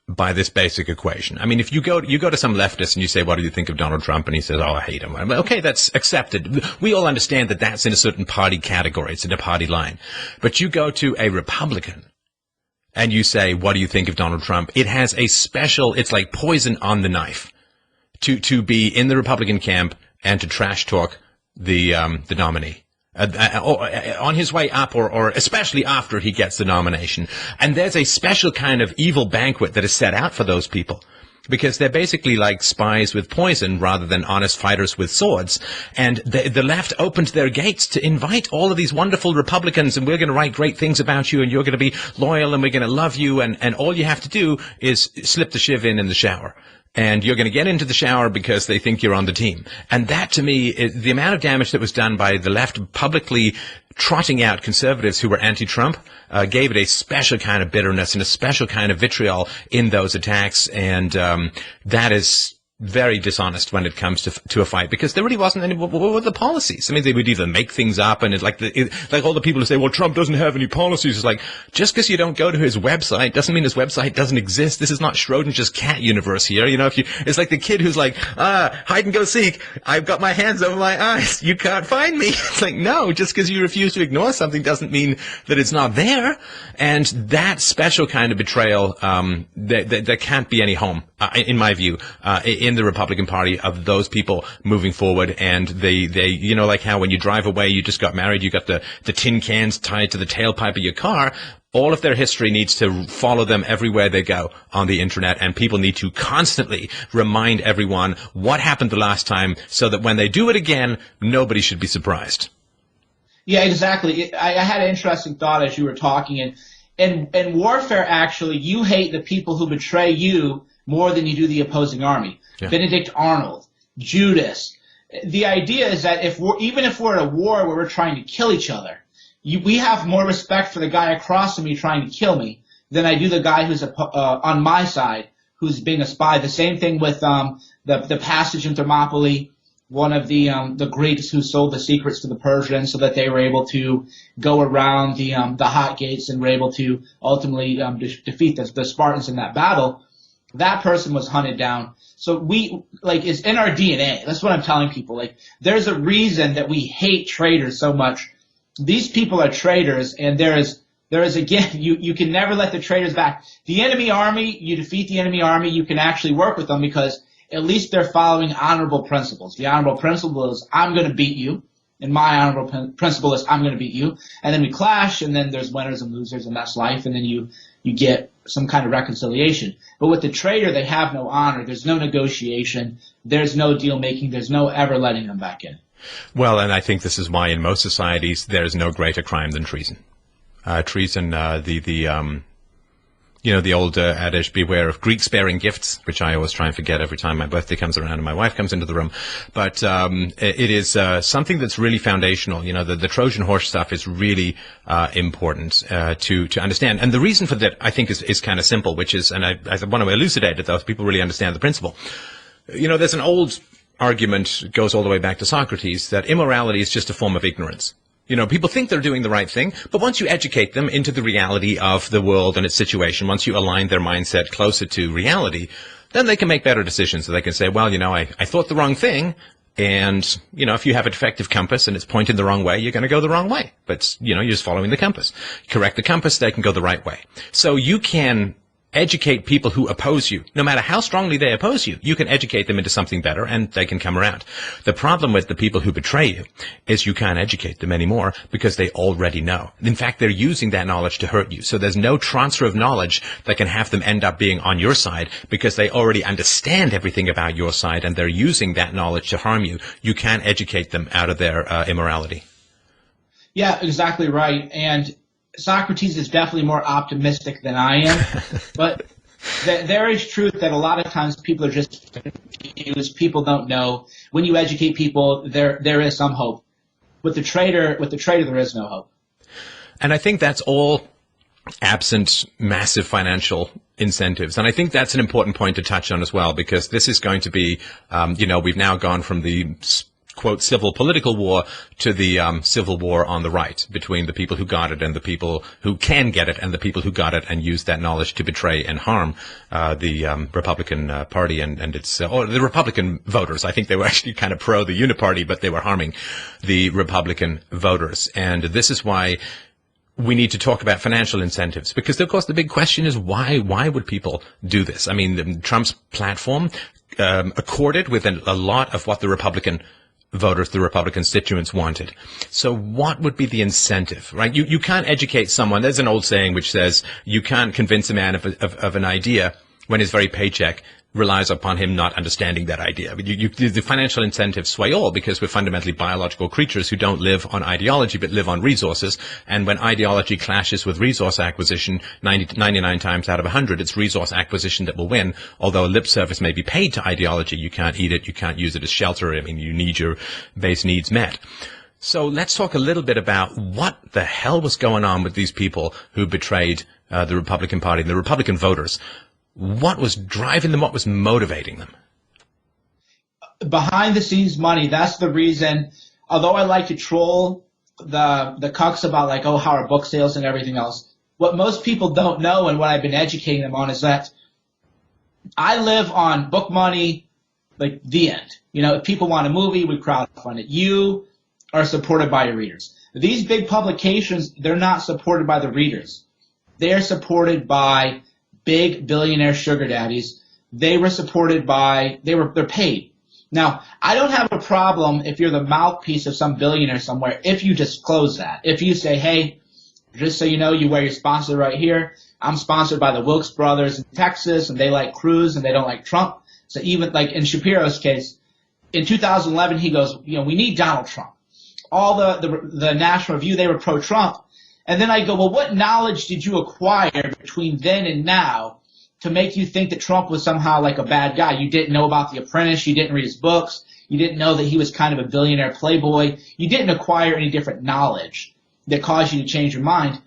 by this basic equation. I mean, if you go to some leftist and you say, what do you think of Donald Trump? And he says, oh, I hate him. Okay, that's accepted. We all understand that that's in a certain party category. It's in a party line. But you go to a Republican and you say, what do you think of Donald Trump? It has it's like poison on the knife to be in the Republican camp and to trash talk the nominee. On his way up or especially after he gets the nomination. And there's a special kind of evil banquet that is set out for those people because they're basically like spies with poison rather than honest fighters with swords. And the left opened their gates to invite all of these wonderful Republicans, and we're going to write great things about you, and you're going to be loyal, and we're going to love you, and all you have to do is slip the shiv in the shower. And you're going to get into the shower because they think you're on the team. And that, to me, is the amount of damage that was done by the left publicly trotting out conservatives who were anti-Trump gave it a special kind of bitterness and a special kind of vitriol in those attacks. And that is very dishonest when it comes to a fight, because there really wasn't any. What were the policies? I mean, they would either make things up, and it's like all the people who say, well, Trump doesn't have any policies. It's like, just because you don't go to his website doesn't mean his website doesn't exist. This is not Schrodinger's cat universe here. It's like the kid who's like, hide and go seek. I've got my hands over my eyes. You can't find me. It's like, no, just because you refuse to ignore something doesn't mean that it's not there. And that special kind of betrayal, there can't be any home, in my view, in the Republican Party of those people moving forward. And they like how when you drive away, you just got married, you got the tin cans tied to the tailpipe of your car. All of their history needs to follow them everywhere they go on the internet, and people need to constantly remind everyone what happened the last time so that when they do it again, nobody should be surprised. Yeah, exactly. I had an interesting thought as you were talking. And in warfare, actually, you hate the people who betray you more than you do the opposing army. Yeah. Benedict Arnold, Judas. The idea is that even if we're at a war where we're trying to kill each other, we have more respect for the guy across from me trying to kill me than I do the guy who's on my side who's being a spy. The same thing with the passage in Thermopylae. One of the Greeks who sold the secrets to the Persians so that they were able to go around the hot gates and were able to ultimately defeat the Spartans in that battle. That person was hunted down. So it's in our DNA. That's what I'm telling people. Like, there's a reason that we hate traitors so much. These people are traitors, and there is again, you can never let the traitors back. The enemy army, you defeat the enemy army, you can actually work with them because at least they're following honorable principles. The honorable principle is, I'm going to beat you, and my honorable principle is, I'm going to beat you. And then we clash, and then there's winners and losers, and that's life, and then you get some kind of reconciliation. But with the traitor, they have no honor. There's no negotiation. There's no deal making. There's no ever letting them back in. Well, and I think this is why in most societies there is no greater crime than treason. Treason, the old adage, beware of Greeks bearing gifts, which I always try and forget every time my birthday comes around and my wife comes into the room. But it is something that's really foundational. The Trojan horse stuff is really important to understand. And the reason for that, I think, is kind of simple, which is, and I want to elucidate it, though, so people really understand the principle. There's an old argument, goes all the way back to Socrates, that immorality is just a form of ignorance. People think they're doing the right thing, but once you educate them into the reality of the world and its situation, once you align their mindset closer to reality, then they can make better decisions. So they can say, well, I thought the wrong thing, And, if you have a defective compass and it's pointing the wrong way, you're going to go the wrong way. But, you're just following the compass. Correct the compass, they can go the right way. So you can educate people who oppose you. No matter how strongly they oppose you, you can educate them into something better and they can come around. The problem with the people who betray you is you can't educate them anymore because they already know. In fact, they're using that knowledge to hurt you. So there's no transfer of knowledge that can have them end up being on your side because they already understand everything about your side and they're using that knowledge to harm you. You can't educate them out of their immorality. Yeah, exactly right. And Socrates is definitely more optimistic than I am, but there is truth that a lot of times people are just confused. People don't know. When you educate people, there is some hope. With the traitor, there is no hope. And I think that's all absent massive financial incentives. And I think that's an important point to touch on as well, because this is going to be, we've now gone from the quote, civil political war to the civil war on the right between the people who got it and the people who can get it and the people who got it and used that knowledge to betray and harm the Republican Party and its or the Republican voters. I think they were actually kind of pro the Uniparty, but they were harming the Republican voters. And this is why we need to talk about financial incentives, because of course the big question is why would people do this? I mean, Trump's platform accorded with a lot of what the Republican voters, the Republican constituents wanted. So what would be the incentive, right? You can't educate someone. There's an old saying which says you can't convince a man of an idea when his very paycheck relies upon him not understanding that idea. The financial incentives sway all because we're fundamentally biological creatures who don't live on ideology but live on resources. And when ideology clashes with resource acquisition, 99 times out of 100, it's resource acquisition that will win. Although lip service may be paid to ideology, you can't eat it, you can't use it as shelter. I mean, you need your base needs met. So let's talk a little bit about what the hell was going on with these people who betrayed the Republican Party and the Republican voters. What was driving them? What was motivating them? Behind the scenes money. That's the reason. Although I like to troll the cucks about like, oh, how are book sales and everything else. What most people don't know and what I've been educating them on is that I live on book money, like the end. If people want a movie, we crowdfund it. You are supported by your readers. These big publications, they're not supported by the readers. They're supported by big billionaire sugar daddies. They're paid. Now, I don't have a problem if you're the mouthpiece of some billionaire somewhere, if you disclose that. If you say, hey, just so you know, you wear your sponsor right here. I'm sponsored by the Wilkes brothers in Texas, and they like Cruz, and they don't like Trump. So even like in Shapiro's case, in 2011, he goes, we need Donald Trump. All the National Review, they were pro-Trump. And then I go, well, what knowledge did you acquire between then and now to make you think that Trump was somehow like a bad guy? You didn't know about The Apprentice. You didn't read his books. You didn't know that he was kind of a billionaire playboy. You didn't acquire any different knowledge that caused you to change your mind.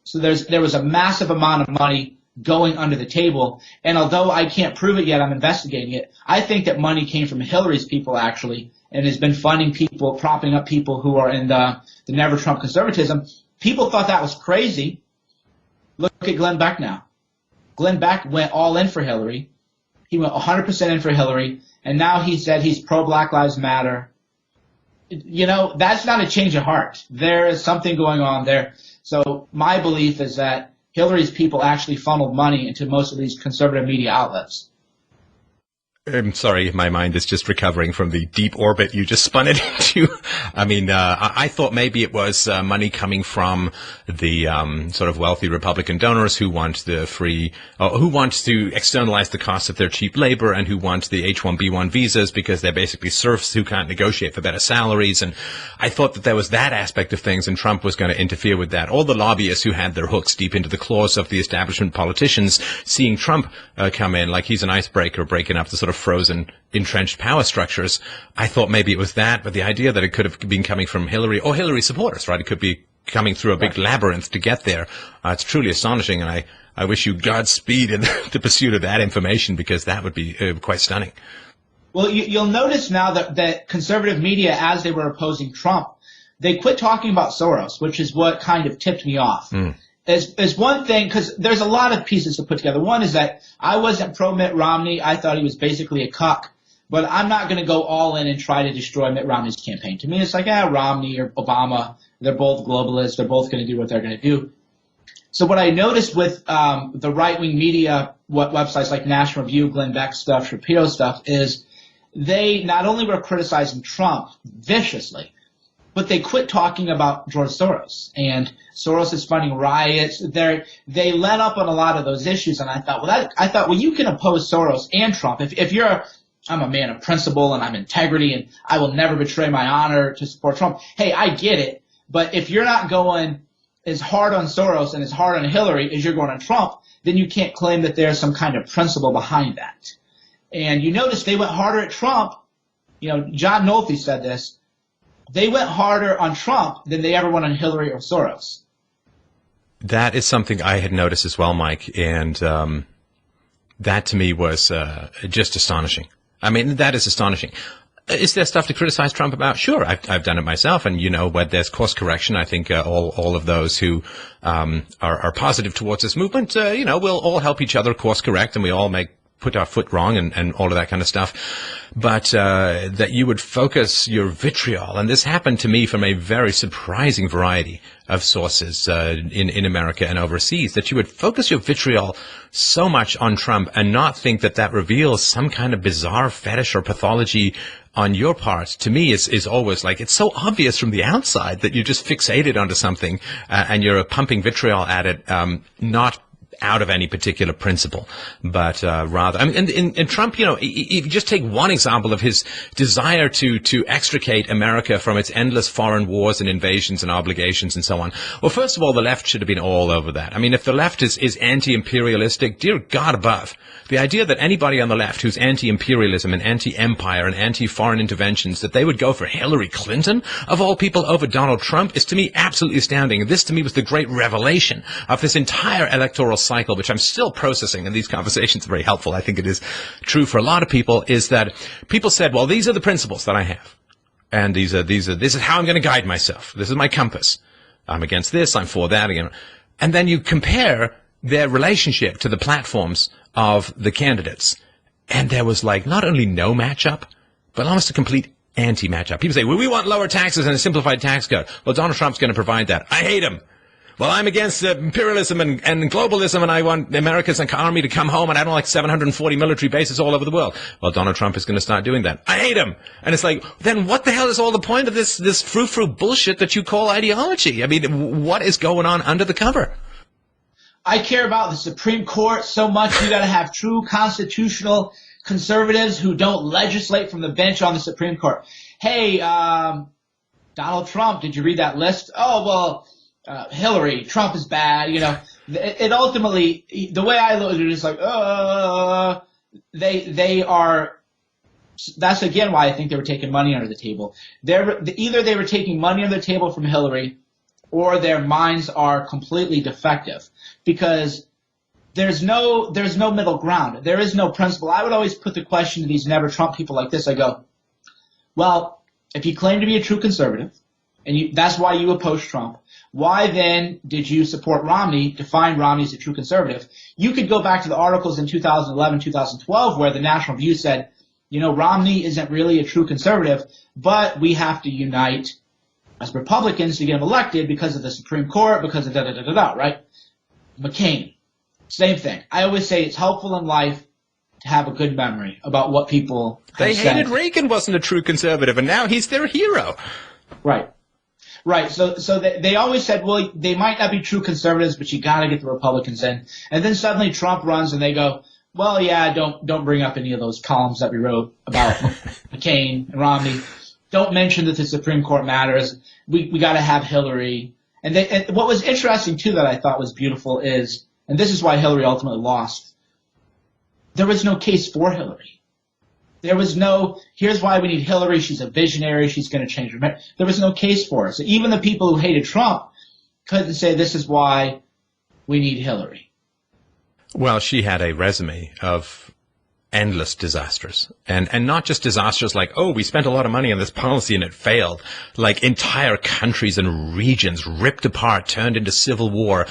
So there was a massive amount of money going under the table. And although I can't prove it yet, I'm investigating it. I think that money came from Hillary's people actually and has been funding people, propping up people who are in the Never Trump conservatism. People thought that was crazy. Look at Glenn Beck now. Glenn Beck went all in for Hillary. He went 100% in for Hillary, and now he said he's pro-Black Lives Matter. That's not a change of heart. There is something going on there. So my belief is that Hillary's people actually funneled money into most of these conservative media outlets. I'm sorry, my mind is just recovering from the deep orbit you just spun it into. I mean, I thought maybe it was money coming from the sort of wealthy Republican donors who want who want to externalize the cost of their cheap labor and who want the H-1B1 visas because they're basically serfs who can't negotiate for better salaries. And I thought that there was that aspect of things, and Trump was going to interfere with that. All the lobbyists who had their hooks deep into the claws of the establishment politicians, seeing Trump come in like he's an icebreaker, breaking up the sort of frozen, entrenched power structures. I thought maybe it was that, but the idea that it could have been coming from Hillary or Hillary supporters, right? It could be coming through a big labyrinth to get there. It's truly astonishing, and I wish you Godspeed in the pursuit of that information because that would be quite stunning. Well, you'll notice now that conservative media, as they were opposing Trump, they quit talking about Soros, which is what kind of tipped me off. As one thing, because there's a lot of pieces to put together. One is that I wasn't pro Mitt Romney. I thought he was basically a cuck. but I'm not going to go all in and try to destroy Mitt Romney's campaign. To me, it's like, Romney or Obama, they're both globalists. They're both going to do what they're going to do. So what I noticed with the right-wing media, websites like National Review, Glenn Beck stuff, Shapiro stuff, is they not only were criticizing Trump viciously, but they quit talking about George Soros. And Soros is funding riots. They let up on a lot of those issues. And I thought, well, you can oppose Soros and Trump. If you're I'm a man of principle and I'm integrity and I will never betray my honor to support Trump. Hey, I get it. But if you're not going as hard on Soros and as hard on Hillary as you're going on Trump, then you can't claim that there's some kind of principle behind that. And you notice they went harder at Trump. You know, John Nolte said this. They went harder on Trump than they ever went on Hillary or Soros. That is something I had noticed as well, Mike. And that to me was just astonishing. I mean, that is astonishing. Is there stuff to criticize Trump about? Sure, I've done it myself, and you know, where there's course correction, I think all of those who are positive towards this movement, you know, we'll all help each other course correct, and we all put our foot wrong and all of that kind of stuff. But that you would focus your vitriol, and this happened to me from a very surprising variety of sources in America and overseas, that you would focus your vitriol so much on Trump and not think that reveals some kind of bizarre fetish or pathology on your part, to me, is always like, it's so obvious from the outside that you're just fixated onto something and you're pumping vitriol at it, not out of any particular principle, but rather, I mean, in Trump, you know, if you just take one example of his desire to extricate America from its endless foreign wars and invasions and obligations and so on. Well, first of all, the left should have been all over that. I mean, if the left is anti-imperialistic, dear God above, the idea that anybody on the left who's anti-imperialism and anti-empire and anti-foreign interventions, that they would go for Hillary Clinton, of all people, over Donald Trump, is to me absolutely astounding. This to me was the great revelation of this entire electoral cycle, which I'm still processing, and these conversations are very helpful. I think it is true for a lot of people, is that people said, well, these are the principles that I have, and this is how I'm going to guide myself. This is my compass. I'm against this, I'm for that again. And then you compare their relationship to the platforms of the candidates, and there was like not only no matchup, but almost a complete anti-matchup. People say, well, we want lower taxes and a simplified tax code. Well, Donald Trump's going to provide that. I hate him. Well, I'm against imperialism and globalism, and I want America's army to come home, and I don't like 740 military bases all over the world. Well, Donald Trump is going to start doing that. I hate him. And it's like, then what the hell is all the point of this frou-frou bullshit that you call ideology? I mean, what is going on under the cover? I care about the Supreme Court so much. You got to have true constitutional conservatives who don't legislate from the bench on the Supreme Court. Hey, Donald Trump, did you read that list? Oh, well, Hillary, Trump is bad. You know, it ultimately, the way I look at it is like, they are. That's again why I think they were taking money under the table. Either they were taking money under the table from Hillary, or their minds are completely defective, because there's no middle ground. There is no principle. I would always put the question to these never Trump people like this. I go, well, if you claim to be a true conservative, and that's why you oppose Trump, why then did you support Romney, define Romney as a true conservative? You could go back to the articles in 2011, 2012, where the National Review said, you know, Romney isn't really a true conservative, but we have to unite as Republicans to get him elected because of the Supreme Court, because of da-da-da-da-da, right? McCain, same thing. I always say it's helpful in life to have a good memory about what people have said. They hated Reagan wasn't a true conservative, and now he's their hero. Right. Right. So they always said, well, they might not be true conservatives, but you got to get the Republicans in. And then suddenly Trump runs and they go, well, yeah, don't bring up any of those columns that we wrote about McCain and Romney. Don't mention that the Supreme Court matters. We got to have Hillary. And what was interesting, too, that I thought was beautiful is, and this is why Hillary ultimately lost, there was no case for Hillary. There was no, here's why we need Hillary. She's a visionary. She's going to change her. There was no case for her. So even the people who hated Trump couldn't say this is why we need Hillary. Well, she had a resume of endless disasters, and not just disasters like, oh, we spent a lot of money on this policy and it failed, like entire countries and regions ripped apart, turned into civil war,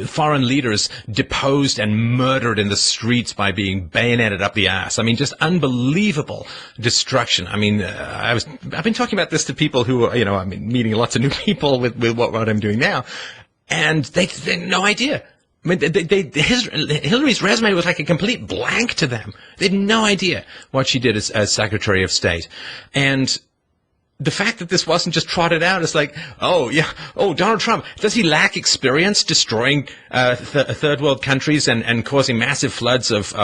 foreign leaders deposed and murdered in the streets by being bayoneted up the ass. I mean, just unbelievable destruction. I mean, I've been talking about this to people who, I'm meeting lots of new people with what I'm doing now, and they had no idea. I mean, Hillary's resume was like a complete blank to them. They had no idea what she did as Secretary of State. And the fact that this wasn't just trotted out is like, Donald Trump, does he lack experience destroying third world countries and causing massive floods of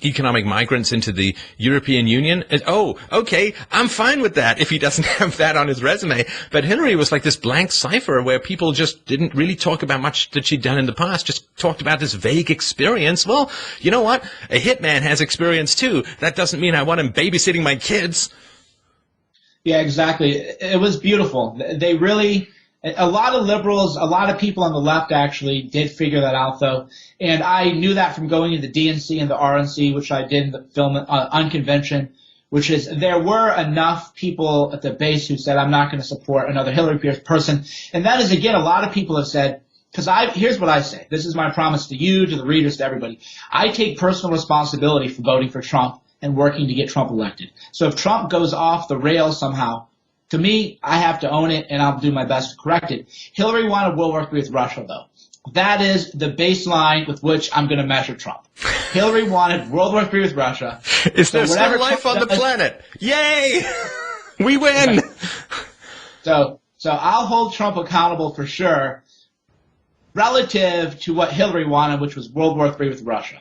economic migrants into the European Union? And, okay, I'm fine with that if he doesn't have that on his resume. But Hillary was like this blank cipher where people just didn't really talk about much that she'd done in the past, just talked about this vague experience. Well, you know what? A hitman has experience too. That doesn't mean I want him babysitting my kids. Yeah, exactly. It was beautiful. They really, a lot of liberals, a lot of people on the left actually did figure that out, though. And I knew that from going into the DNC and the RNC, which I did in the film Unconvention, which is there were enough people at the base who said, I'm not going to support another Hillary person. And that is, again, a lot of people have said, because here's what I say. This is my promise to you, to the readers, to everybody. I take personal responsibility for voting for Trump and working to get Trump elected. So if Trump goes off the rails somehow, to me, I have to own it, and I'll do my best to correct it. Hillary wanted World War III with Russia, though. That is the baseline with which I'm going to measure Trump. Hillary wanted World War III with Russia. Is there still life on the planet? Yay! We win! Right. So I'll hold Trump accountable for sure, relative to what Hillary wanted, which was World War III with Russia.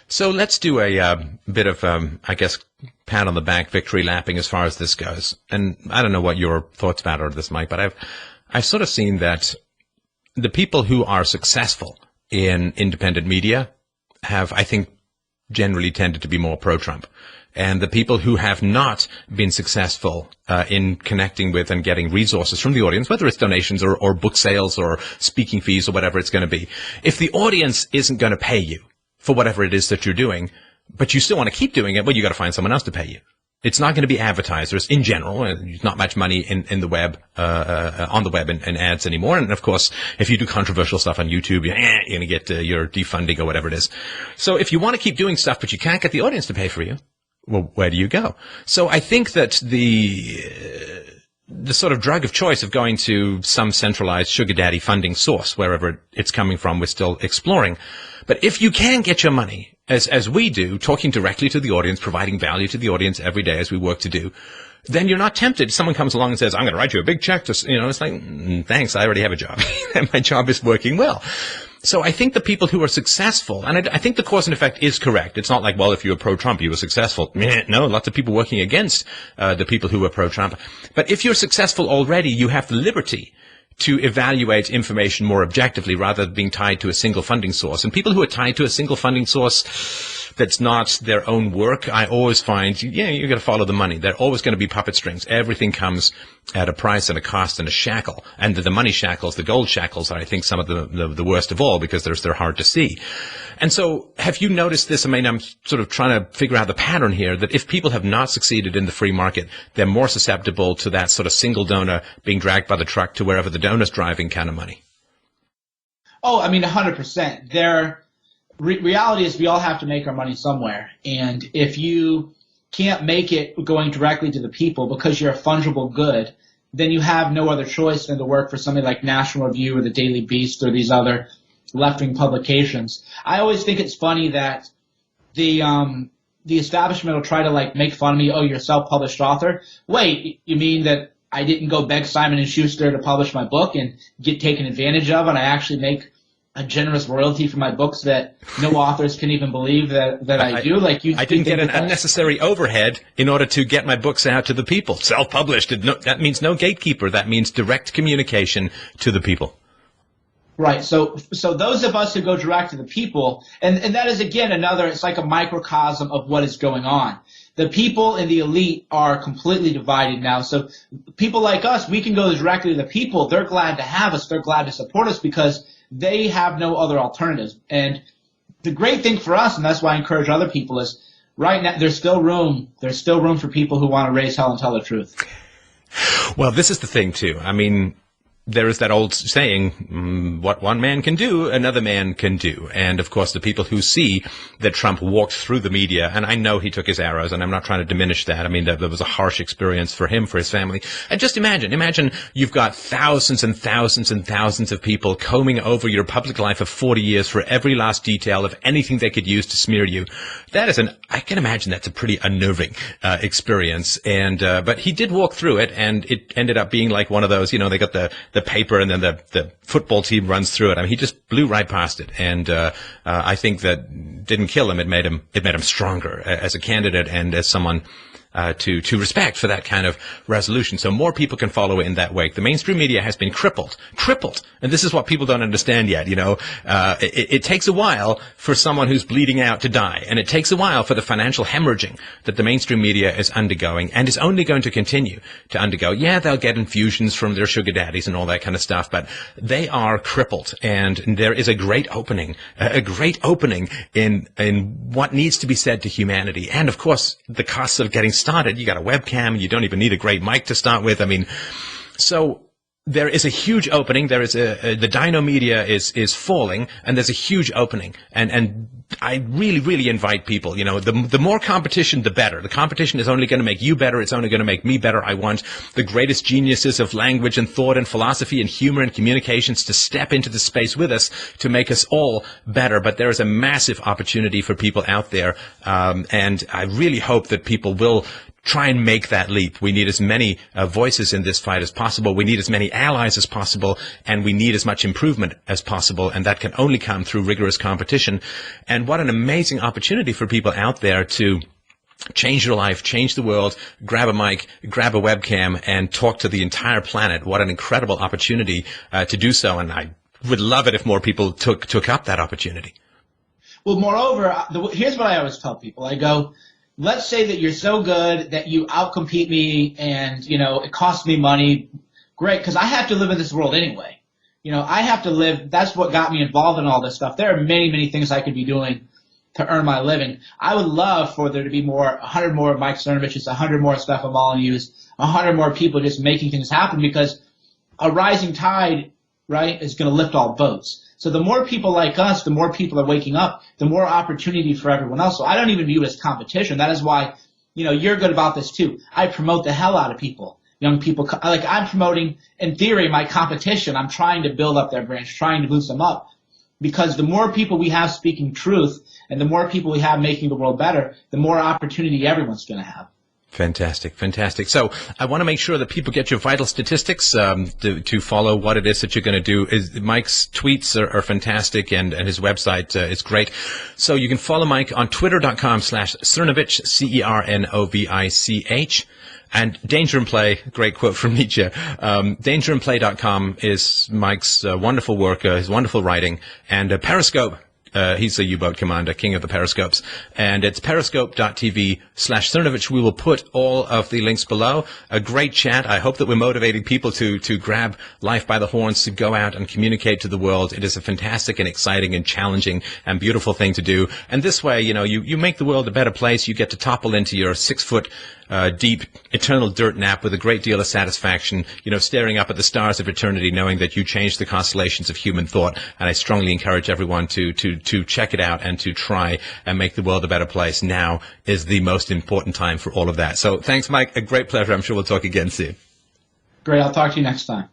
So let's do a bit of, pat on the back, victory lapping as far as this goes. And I don't know what your thoughts about are this, Mike, but I've sort of seen that the people who are successful in independent media have, I think, generally tended to be more pro-Trump. And the people who have not been successful in connecting with and getting resources from the audience, whether it's donations or book sales or speaking fees or whatever it's going to be, if the audience isn't going to pay you for whatever it is that you're doing, but you still want to keep doing it, well, you got to find someone else to pay you. It's not going to be advertisers in general. There's not much money in the web, on the web and ads anymore. And of course, if you do controversial stuff on YouTube, you're going to get your defunding or whatever it is. So if you want to keep doing stuff, but you can't get the audience to pay for you, well, where do you go? So I think that the sort of drug of choice of going to some centralized sugar daddy funding source, wherever it's coming from, we're still exploring. But if you can get your money, as we do, talking directly to the audience, providing value to the audience every day as we work to do, then you're not tempted. Someone comes along and says, I'm going to write you a big check to, it's like, thanks, I already have a job. And my job is working well. So I think the people who are successful, and I think the cause and effect is correct. It's not like, well, if you were pro-Trump, you were successful. No, lots of people working against the people who were pro-Trump. But if you're successful already, you have the liberty to evaluate information more objectively rather than being tied to a single funding source. And people who are tied to a single funding source that's not their own work, I always find, you're going to follow the money. They're always going to be puppet strings. Everything comes at a price and a cost and a shackle. And the money shackles, the gold shackles, are, I think, some of the worst of all because they're hard to see. And so have you noticed this? I mean, I'm sort of trying to figure out the pattern here, that if people have not succeeded in the free market, they're more susceptible to that sort of single donor being dragged by the truck to wherever the donor's driving kind of money. Oh, I mean, 100%. Reality is we all have to make our money somewhere. And if you can't make it going directly to the people because you're a fungible good, then you have no other choice than to work for somebody like National Review or the Daily Beast or these other left-wing publications. I always think it's funny that the establishment will try to make fun of me. Oh, you're a self-published author. Wait, you mean that I didn't go beg Simon & Schuster to publish my book and get taken advantage of, and I actually make a generous royalty for my books that no authors can even believe that I do? I didn't get an unnecessary overhead in order to get my books out to the people. Self-published. That means no gatekeeper. That means direct communication to the people. Right. So those of us who go direct to the people, and that is, again, it's like a microcosm of what is going on. The people and the elite are completely divided now. So people like us, we can go directly to the people. They're glad to have us. They're glad to support us because they have no other alternatives. And the great thing for us, and that's why I encourage other people, is right now there's still room for people who want to raise hell and tell the truth. Well, this is the thing, too. I mean, there is that old saying, what one man can do, another man can do. And, of course, the people who see that Trump walked through the media, and I know he took his arrows, and I'm not trying to diminish that. I mean, there was a harsh experience for him, for his family. And just imagine you've got thousands and thousands and thousands of people combing over your public life of 40 years for every last detail of anything they could use to smear you. That is I can imagine that's a pretty unnerving experience. And but he did walk through it, and it ended up being like one of those, they got the paper and then the football team runs through it. I mean, he just blew right past it. And I think that didn't kill him. It made him stronger as a candidate and as someone to respect for that kind of resolution. So more people can follow in that wake. The mainstream media has been crippled. And this is what people don't understand yet. It takes a while for someone who's bleeding out to die. And it takes a while for the financial hemorrhaging that the mainstream media is undergoing and is only going to continue to undergo. Yeah, they'll get infusions from their sugar daddies and all that kind of stuff, but they are crippled. And there is a great opening in what needs to be said to humanity. And of course, the costs of getting started. You got a webcam. You don't even need a great mic to start with. I mean, so there is a huge opening. There is the dino media is falling, and there's a huge opening. And I really, really invite people, the more competition, the better. The competition is only going to make you better. It's only going to make me better. I want the greatest geniuses of language and thought and philosophy and humor and communications to step into the space with us to make us all better. But there is a massive opportunity for people out there. And I really hope that people will try and make that leap. We need as many voices in this fight as possible. We need as many allies as possible, and we need as much improvement as possible, and that can only come through rigorous competition. And what an amazing opportunity for people out there to change your life, change the world, grab a mic, grab a webcam, and talk to the entire planet. What an incredible opportunity to do so, and I would love it if more people took up that opportunity. Well, moreover, here's what I always tell people. I go, let's say that you're so good that you outcompete me and, it costs me money. Great, because I have to live in this world anyway. I have to live. That's what got me involved in all this stuff. There are many, many things I could be doing to earn my living. I would love for there to be 100 more Mike Cernoviches, 100 more Stefan Molyneux, 100 more people just making things happen, because a rising tide, right, is going to lift all boats. So the more people like us, the more people are waking up, the more opportunity for everyone else. So I don't even view it as competition. That is why, you're good about this too. I promote the hell out of people, young people. Like, I'm promoting, in theory, my competition. I'm trying to build up their branch, trying to boost them up. Because the more people we have speaking truth and the more people we have making the world better, the more opportunity everyone's going to have. Fantastic. So I want to make sure that people get your vital statistics to follow what it is that you're going to do. Mike's tweets are fantastic, and his website is great. So you can follow Mike on twitter.com/Cernovich, Cernovich. And Danger and Play, great quote from Nietzsche. Dangerandplay.com is Mike's wonderful work, his wonderful writing, and Periscope. He's a U-boat commander, king of the periscopes. And it's periscope.tv/Cernovich. We will put all of the links below. A great chat. I hope that we're motivating people to grab life by the horns, to go out and communicate to the world. It is a fantastic and exciting and challenging and beautiful thing to do. And this way, you make the world a better place. You get to topple into your 6-foot deep eternal dirt nap with a great deal of satisfaction, staring up at the stars of eternity, knowing that you changed the constellations of human thought. And I strongly encourage everyone to check it out and to try and make the world a better place. Now is the most important time for all of that. So thanks, Mike. A great pleasure. I'm sure we'll talk again soon. Great. I'll talk to you next time.